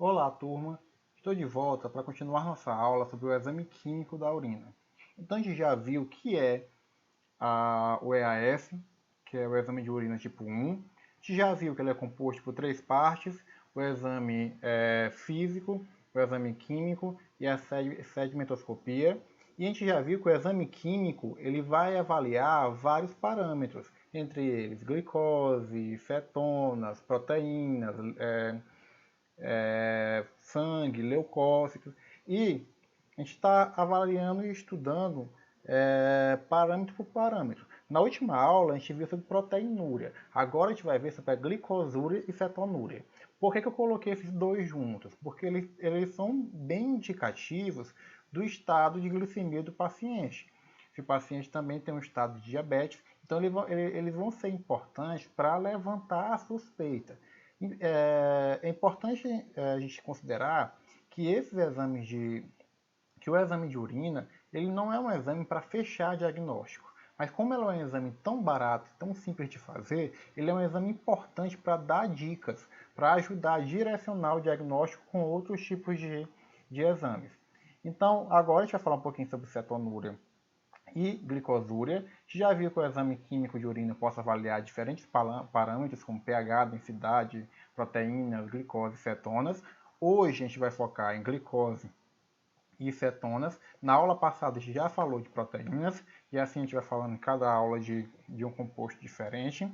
Olá, turma! Estou de volta para continuar nossa aula sobre o exame químico da urina. Então, a gente já viu o que é o EAS, que é o exame de urina tipo 1. A gente já viu que ele é composto por três partes: o exame físico, o exame químico e a sedimentoscopia. E a gente já viu que o exame químico ele vai avaliar vários parâmetros, entre eles glicose, cetonas, proteínas, sangue, leucócitos, e a gente está avaliando e estudando parâmetro por parâmetro. Na última aula, a gente viu sobre proteinúria. Agora a gente vai ver sobre a glicosúria e cetonúria. Por que eu coloquei esses dois juntos? Porque eles são bem indicativos do estado de glicemia do paciente. Se o paciente também tem um estado de diabetes, então eles vão ser importantes para levantar a suspeita. É importante a gente considerar que que o exame de urina, ele não é um exame para fechar diagnóstico. Mas como ele é um exame tão barato, tão simples de fazer, ele é um exame importante para dar dicas, para ajudar a direcionar o diagnóstico com outros tipos de exames. Então, agora a gente vai falar um pouquinho sobre cetonúria e glicosúria. A gente já viu que o exame químico de urina possa avaliar diferentes parâmetros, como pH, densidade, proteínas, glicose e cetonas. Hoje a gente vai focar em glicose e cetonas. Na aula passada a gente já falou de proteínas, e assim a gente vai falando em cada aula de um composto diferente.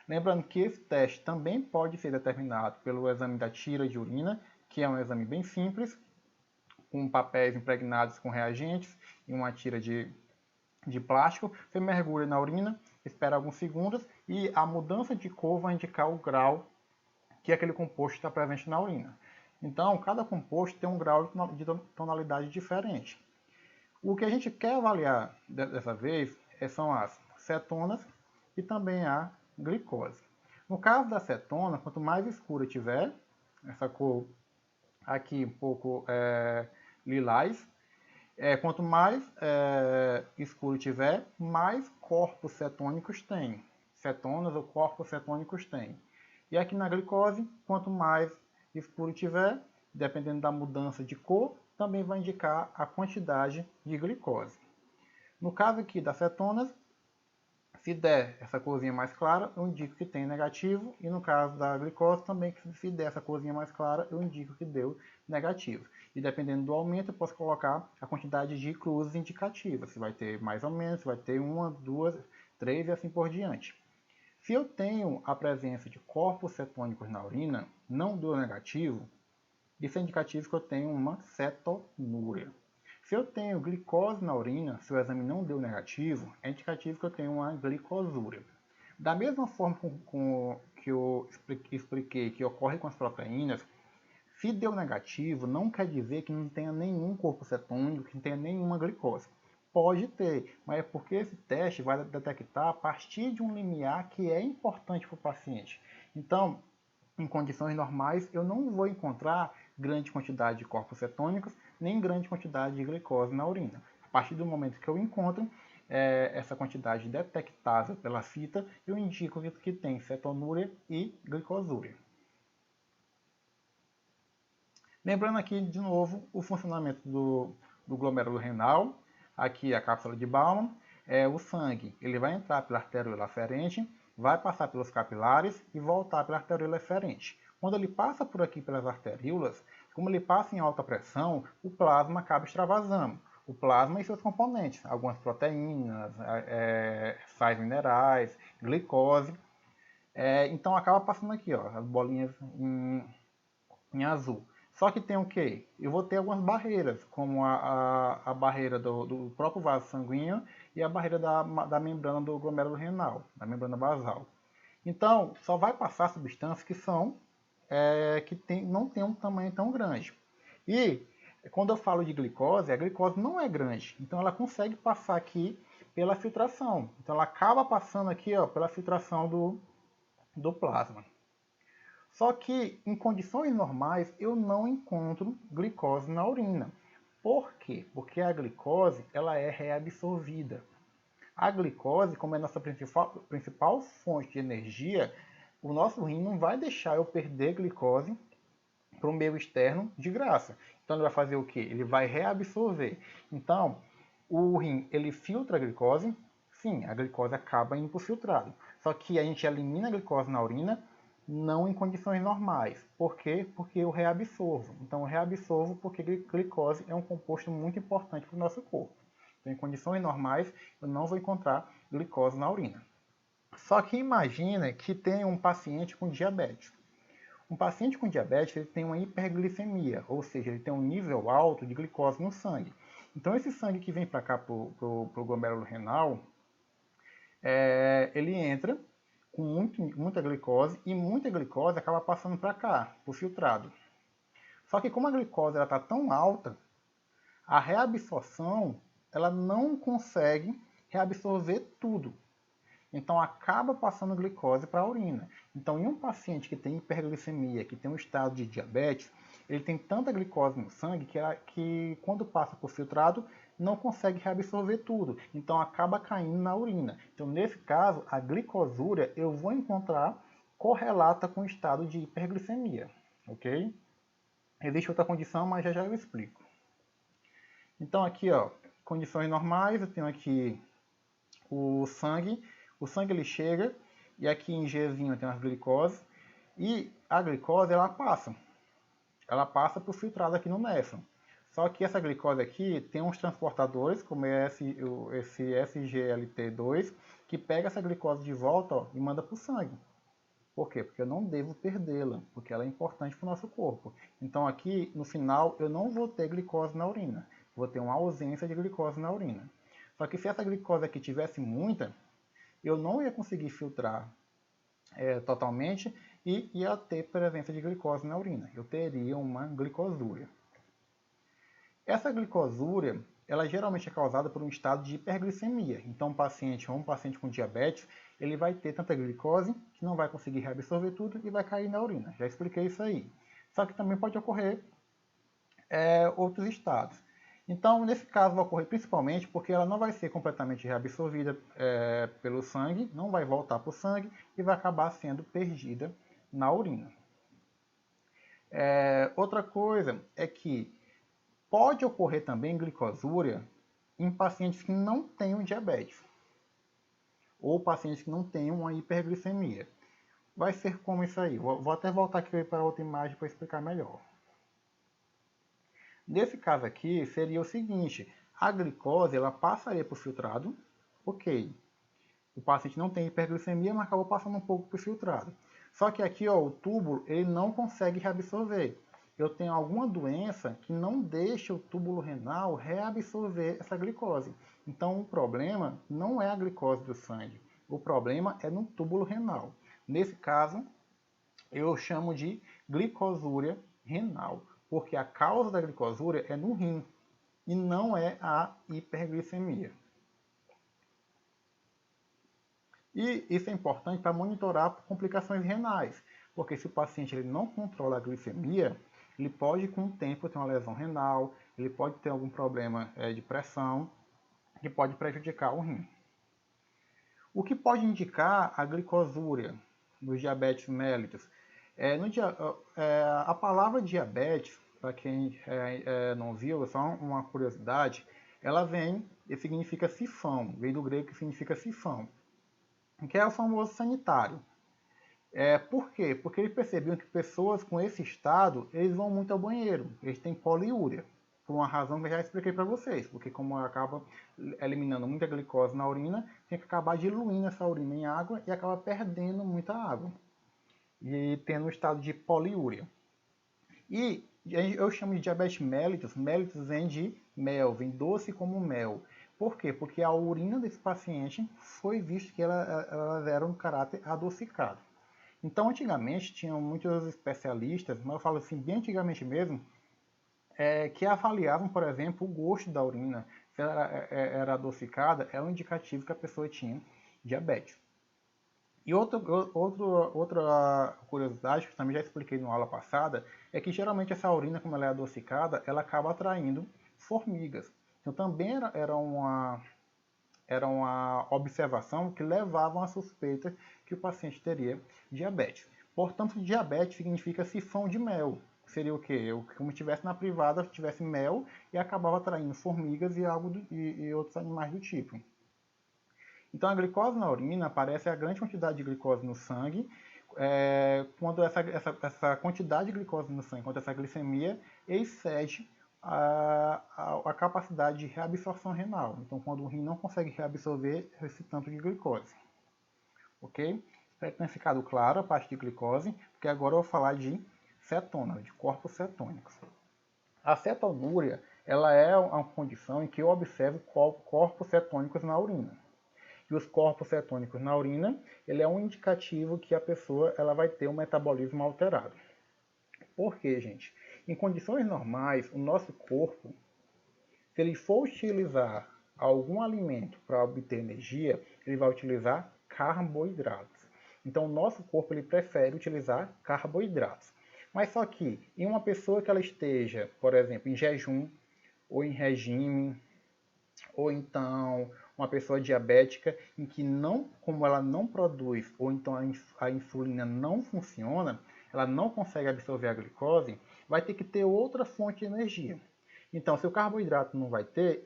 Lembrando que esse teste também pode ser determinado pelo exame da tira de urina, que é um exame bem simples, com papéis impregnados com reagentes e uma tira de plástico. Você mergulha na urina, espera alguns segundos e a mudança de cor vai indicar o grau que aquele composto está presente na urina. Então, cada composto tem um grau de tonalidade diferente. O que a gente quer avaliar dessa vez são as cetonas e também a glicose. No caso da cetona, quanto mais escura tiver, essa cor aqui um pouco lilás, quanto mais escuro tiver, mais corpos cetônicos tem. Cetonas ou corpos cetônicos tem. E aqui na glicose, quanto mais escuro tiver, dependendo da mudança de cor, também vai indicar a quantidade de glicose. No caso aqui das cetonas, se der essa corzinha mais clara, eu indico que tem negativo. E no caso da glicose, também, se der essa corzinha mais clara, eu indico que deu negativo. E dependendo do aumento, eu posso colocar a quantidade de cruzes indicativas. Se vai ter mais ou menos, se vai ter uma, duas, três e assim por diante. Se eu tenho a presença de corpos cetônicos na urina, não deu negativo, isso é indicativo que eu tenho uma cetonúria. Se eu tenho glicose na urina, se o exame não deu negativo, é indicativo que eu tenho uma glicosúria. Da mesma forma que eu expliquei que ocorre com as proteínas, se deu negativo, não quer dizer que não tenha nenhum corpo cetônico, que não tenha nenhuma glicose. Pode ter, mas é porque esse teste vai detectar a partir de um limiar que é importante para o paciente. Então, em condições normais, eu não vou encontrar grande quantidade de corpos cetônicos, nem grande quantidade de glicose na urina. A partir do momento que eu encontro essa quantidade detectável pela fita, eu indico que tem cetonúria e glicosúria. Lembrando aqui de novo o funcionamento do glomérulo renal, aqui a cápsula de Bowman, o sangue, ele vai entrar pela arteríola aferente, vai passar pelos capilares e voltar pela arteríola eferente. Quando ele passa por aqui pelas arteríolas, como ele passa em alta pressão, o plasma acaba extravasando. O plasma e seus componentes, algumas proteínas, sais minerais, glicose. Então acaba passando aqui, ó, as bolinhas em azul. Só que tem o quê? Eu vou ter algumas barreiras, como a barreira do próprio vaso sanguíneo e a barreira da membrana do glomérulo renal, da membrana basal. Então, só vai passar substâncias que são não tem um tamanho tão grande. E quando eu falo de glicose, a glicose não é grande, então ela consegue passar aqui pela filtração. Então ela acaba passando aqui, ó, pela filtração do plasma. Só que em condições normais eu não encontro glicose na urina. Por quê? Porque a glicose ela é reabsorvida. A glicose, como é a nossa principal fonte de energia, o nosso rim não vai deixar eu perder glicose para o meio externo de graça. Então ele vai fazer o quê? Ele vai reabsorver. Então, o rim, ele filtra a glicose. Sim, a glicose acaba indo para o filtrado. Só que a gente elimina a glicose na urina, não em condições normais. Por quê? Porque eu reabsorvo. Então eu reabsorvo porque glicose é um composto muito importante para o nosso corpo. Então, em condições normais, eu não vou encontrar glicose na urina. Só que imagina que tem um paciente com diabetes. Um paciente com diabetes ele tem uma hiperglicemia, ou seja, ele tem um nível alto de glicose no sangue. Então esse sangue que vem para cá para o glomérulo renal, ele entra com muita glicose e muita glicose acaba passando para cá, para o filtrado. Só que como a glicose está tão alta, a reabsorção ela não consegue reabsorver tudo. Então acaba passando glicose para a urina. Então em um paciente que tem hiperglicemia, que tem um estado de diabetes, ele tem tanta glicose no sangue que quando passa por filtrado não consegue reabsorver tudo. Então acaba caindo na urina. Então nesse caso a glicosúria eu vou encontrar correlata com o estado de hiperglicemia, ok? Existe outra condição, mas já eu explico. Então aqui, ó, condições normais, eu tenho aqui o sangue. O sangue ele chega e aqui em Gzinho tem as glicoses e a glicose ela passa para o filtrado aqui no néfron. Só que essa glicose aqui tem uns transportadores, como é esse SGLT2, que pega essa glicose de volta, ó, e manda para o sangue. Por quê? Porque eu não devo perdê-la, porque ela é importante para o nosso corpo. Então aqui, no final, eu não vou ter glicose na urina. Vou ter uma ausência de glicose na urina. Só que se essa glicose aqui tivesse muita, eu não ia conseguir filtrar totalmente e ia ter presença de glicose na urina. Eu teria uma glicosúria. Essa glicosúria, ela geralmente é causada por um estado de hiperglicemia. Então, um paciente com diabetes, ele vai ter tanta glicose que não vai conseguir reabsorver tudo e vai cair na urina. Já expliquei isso aí. Só que também pode ocorrer outros estados. Então, nesse caso, vai ocorrer principalmente porque ela não vai ser completamente reabsorvida pelo sangue, não vai voltar para o sangue e vai acabar sendo perdida na urina. Outra coisa é que pode ocorrer também glicosúria em pacientes que não tenham diabetes ou pacientes que não tenham uma hiperglicemia. Vai ser como isso aí. Vou até voltar aqui para outra imagem para explicar melhor. Nesse caso aqui, seria o seguinte, a glicose ela passaria para o filtrado, ok. O paciente não tem hiperglicemia, mas acabou passando um pouco para o filtrado. Só que aqui, ó, o túbulo ele não consegue reabsorver. Eu tenho alguma doença que não deixa o túbulo renal reabsorver essa glicose. Então o problema não é a glicose do sangue, o problema é no túbulo renal. Nesse caso, eu chamo de glicosúria renal, porque a causa da glicosúria é no rim e não é a hiperglicemia. E isso é importante para monitorar complicações renais, porque se o paciente ele não controla a glicemia, ele pode com o tempo ter uma lesão renal, ele pode ter algum problema de pressão, que pode prejudicar o rim. O que pode indicar a glicosúria nos diabetes mellitus? A palavra diabetes, para quem não viu, é só uma curiosidade, ela vem e significa sifão, vem do grego que significa sifão, que é o famoso sanitário. Por quê? Porque eles percebiam que pessoas com esse estado, eles vão muito ao banheiro, eles têm poliúria, por uma razão que eu já expliquei para vocês, porque como acaba eliminando muita glicose na urina, tem que acabar diluindo essa urina em água e acaba perdendo muita água, e tendo um estado de poliúria. E eu chamo de diabetes mellitus, mellitus vem de mel, vem doce como mel. Por quê? Porque a urina desse paciente foi visto que elas eram de caráter adocicado. Então, antigamente, tinham muitos especialistas, mas eu falo assim, bem antigamente mesmo, que avaliavam, por exemplo, o gosto da urina. Se ela era adocicada, é um indicativo que a pessoa tinha diabetes. E outra curiosidade, que também já expliquei na aula passada, é que geralmente essa urina, como ela é adocicada, ela acaba atraindo formigas. Então também era uma observação que levava a suspeita que o paciente teria diabetes. Portanto, diabetes significa sifão de mel. seria o quê? Como se estivesse na privada, tivesse mel e acabava atraindo formigas e outros animais do tipo. Então a glicose na urina aparece a grande quantidade de glicose no sangue, quando essa quantidade de glicose no sangue, quando essa glicemia excede a capacidade de reabsorção renal. Então quando o rim não consegue reabsorver esse tanto de glicose. Ok? Espero que tenha ficado claro a parte de glicose, porque agora eu vou falar de cetona, de corpos cetônicos. A cetonúria, ela é uma condição em que eu observo corpos cetônicos na urina. E os corpos cetônicos na urina, ele é um indicativo que a pessoa ela vai ter um metabolismo alterado. Por quê, gente? Em condições normais, o nosso corpo, se ele for utilizar algum alimento para obter energia, ele vai utilizar carboidratos. Então, o nosso corpo ele prefere utilizar carboidratos. Mas só que em uma pessoa que ela esteja, por exemplo, em jejum ou em regime, ou então uma pessoa diabética em que não, como ela não produz, ou então a insulina não funciona, ela não consegue absorver a glicose, vai ter que ter outra fonte de energia. Então, se o carboidrato não vai ter,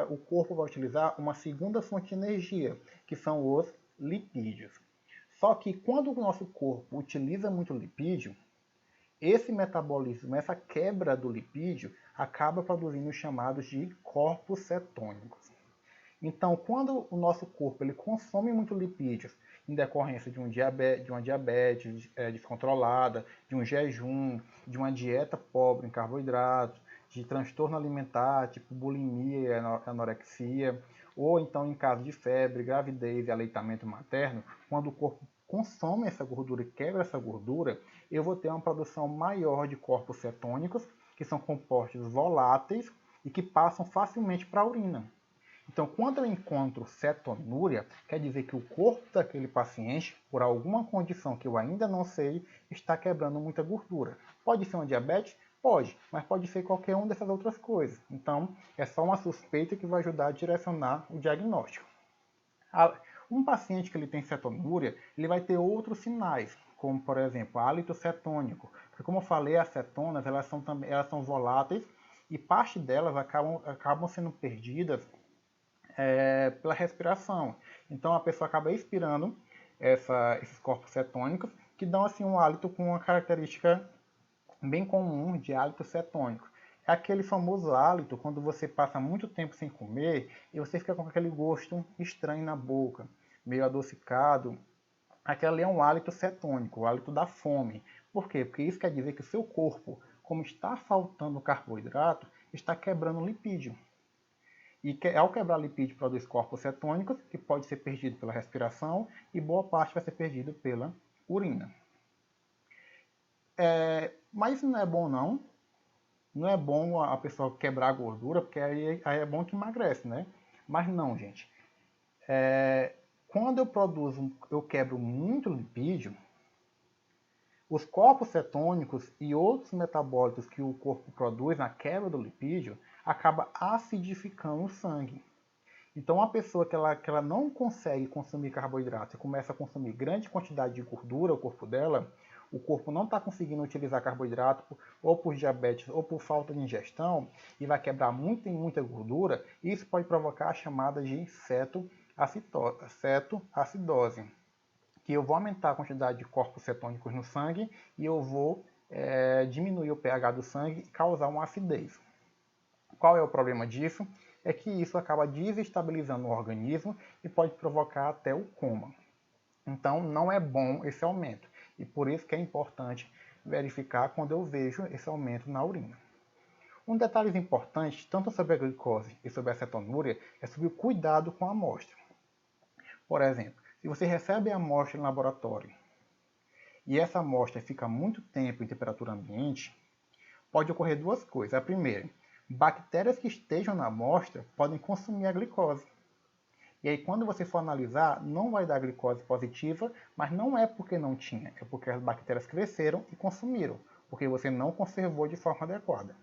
o corpo vai utilizar uma segunda fonte de energia, que são os lipídios. Só que quando o nosso corpo utiliza muito lipídio, esse metabolismo, essa quebra do lipídio, acaba produzindo os chamados de corpos cetônicos. Então, quando o nosso corpo ele consome muito lipídios em decorrência de uma diabetes descontrolada, de um jejum, de uma dieta pobre em carboidratos, de transtorno alimentar, tipo bulimia e anorexia, ou então em caso de febre, gravidez e aleitamento materno, quando o corpo consome essa gordura e quebra essa gordura, eu vou ter uma produção maior de corpos cetônicos, que são compostos voláteis e que passam facilmente para a urina. Então, quando eu encontro cetonúria, quer dizer que o corpo daquele paciente, por alguma condição que eu ainda não sei, está quebrando muita gordura. Pode ser uma diabetes? Pode, mas pode ser qualquer uma dessas outras coisas. Então, é só uma suspeita que vai ajudar a direcionar o diagnóstico. Um paciente que ele tem cetonúria, ele vai ter outros sinais, como, por exemplo, hálito cetônico. Porque, como eu falei, as cetonas elas são voláteis e parte delas acabam sendo perdidas pela respiração. Então a pessoa acaba expirando esses corpos cetônicos que dão assim um hálito com uma característica bem comum de hálito cetônico. É aquele famoso hálito quando você passa muito tempo sem comer e você fica com aquele gosto estranho na boca, meio adocicado. Aquele ali é um hálito cetônico, o hálito da fome. Por quê? Porque isso quer dizer que o seu corpo, como está faltando carboidrato, está quebrando lipídio. E ao quebrar lipídio produz corpos cetônicos, que pode ser perdido pela respiração, e boa parte vai ser perdido pela urina. Mas isso não é bom não. Não é bom a pessoa quebrar a gordura, porque aí é bom que emagrece, né? Mas não, gente. Quando eu quebro muito lipídio, os corpos cetônicos e outros metabólitos que o corpo produz na quebra do lipídio acaba acidificando o sangue. Então, uma pessoa que ela não consegue consumir carboidrato e começa a consumir grande quantidade de gordura, o corpo não está conseguindo utilizar carboidrato ou por diabetes ou por falta de ingestão e vai quebrar muita gordura, isso pode provocar a chamada de cetoacidose, que eu vou aumentar a quantidade de corpos cetônicos no sangue e eu vou diminuir o pH do sangue e causar uma acidez. Qual é o problema disso? É que isso acaba desestabilizando o organismo e pode provocar até o coma. Então, não é bom esse aumento. E por isso que é importante verificar quando eu vejo esse aumento na urina. Um detalhe importante, tanto sobre a glicose e sobre a cetonúria, é sobre o cuidado com a amostra. Por exemplo, se você recebe a amostra no laboratório e essa amostra fica muito tempo em temperatura ambiente, pode ocorrer duas coisas. A primeira, bactérias que estejam na amostra podem consumir a glicose. E aí, quando você for analisar, não vai dar glicose positiva, mas não é porque não tinha, é porque as bactérias cresceram e consumiram, porque você não conservou de forma adequada.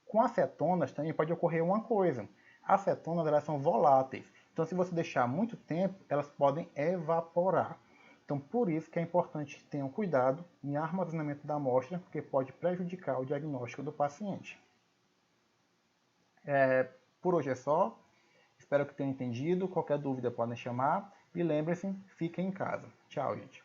Com acetonas também pode ocorrer uma coisa. As acetonas elas são voláteis, então se você deixar muito tempo, elas podem evaporar. Então, por isso que é importante que tenham cuidado em armazenamento da amostra, porque pode prejudicar o diagnóstico do paciente. Por hoje é só. Espero que tenham entendido. Qualquer dúvida podem chamar. E lembrem-se, fiquem em casa. Tchau, gente.